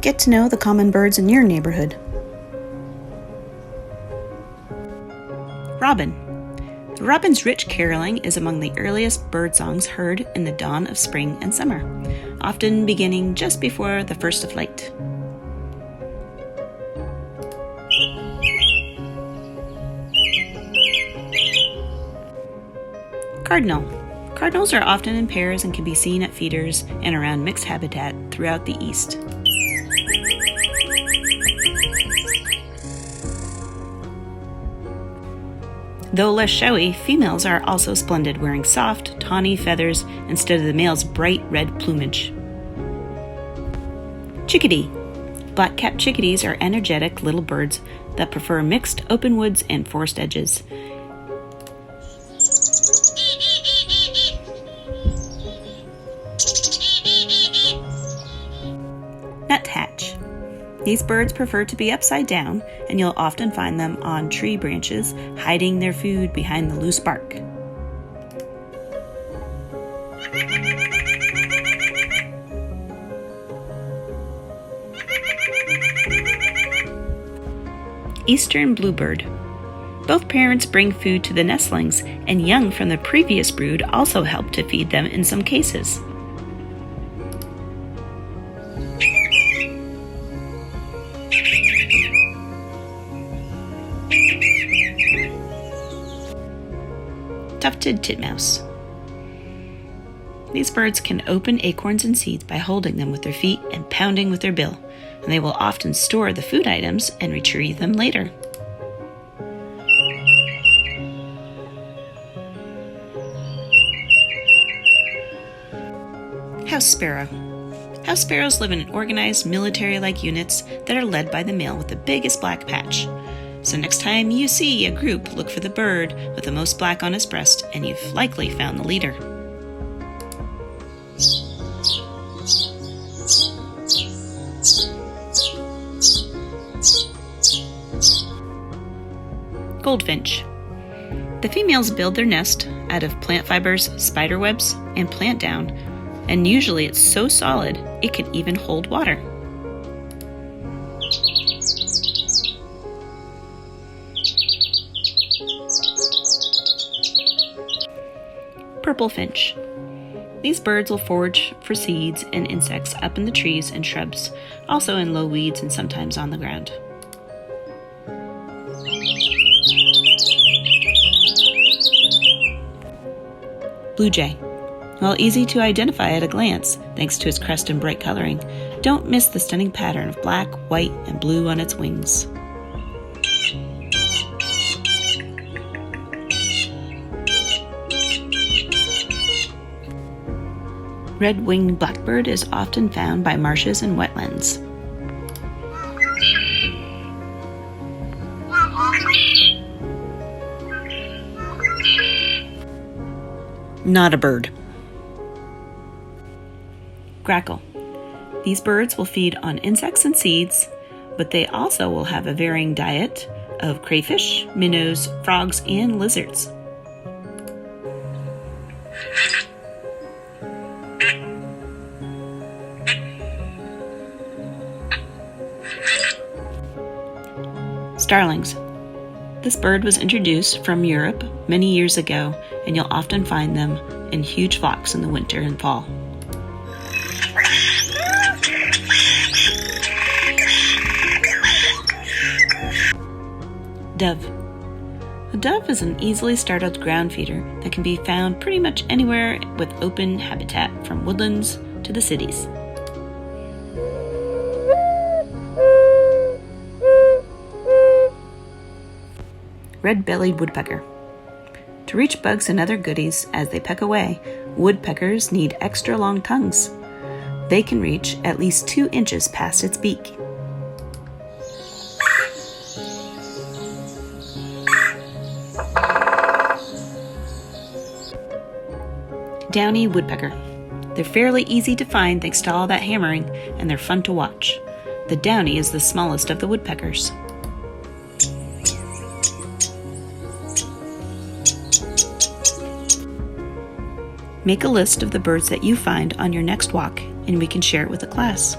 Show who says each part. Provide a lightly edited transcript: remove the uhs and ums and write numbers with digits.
Speaker 1: Get to know the common birds in your neighborhood. Robin. The robin's rich caroling is among the earliest bird songs heard in the dawn of spring and summer, often beginning just before the first of flight. Cardinal. Cardinals are often in pairs and can be seen at feeders and around mixed habitat throughout the east. Though less showy, females are also splendid, wearing soft, tawny feathers instead of the male's bright red plumage. Chickadee. Black-capped chickadees are energetic little birds that prefer mixed open woods and forest edges. Nuthatch. These birds prefer to be upside down, and you'll often find them on tree branches, hiding their food behind the loose bark. Eastern Bluebird. Both parents bring food to the nestlings, and young from the previous brood also help to feed them in some cases. Tufted Titmouse. These birds can open acorns and seeds by holding them with their feet and pounding with their bill, and they will often store the food items and retrieve them later. House Sparrow. House sparrows live in organized military-like units that are led by the male with the biggest black patch. So next time you see a group, look for the bird with the most black on his breast, and you've likely found the leader. Goldfinch. The females build their nest out of plant fibers, spider webs, and plant down, and usually it's so solid it can even hold water. Purple finch. These birds will forage for seeds and insects up in the trees and shrubs, also in low weeds and sometimes on the ground. Blue jay. While easy to identify at a glance, thanks to its crest and bright coloring, don't miss the stunning pattern of black, white, and blue on its wings. Red Winged Blackbird is often found by marshes and wetlands. Not a bird. Grackle. These birds will feed on insects and seeds, but they also will have a varying diet of crayfish, minnows, frogs, and lizards. Starlings. This bird was introduced from Europe many years ago, and you'll often find them in huge flocks in the winter and fall. Dove. A dove is an easily startled ground feeder that can be found pretty much anywhere with open habitat, from woodlands to the cities. Red-bellied woodpecker. To reach bugs and other goodies as they peck away, woodpeckers need extra long tongues. They can reach at least 2 inches past its beak. Downy Woodpecker. They're fairly easy to find thanks to all that hammering, and they're fun to watch. The downy is the smallest of the woodpeckers. Make a list of the birds that you find on your next walk, and we can share it with the class.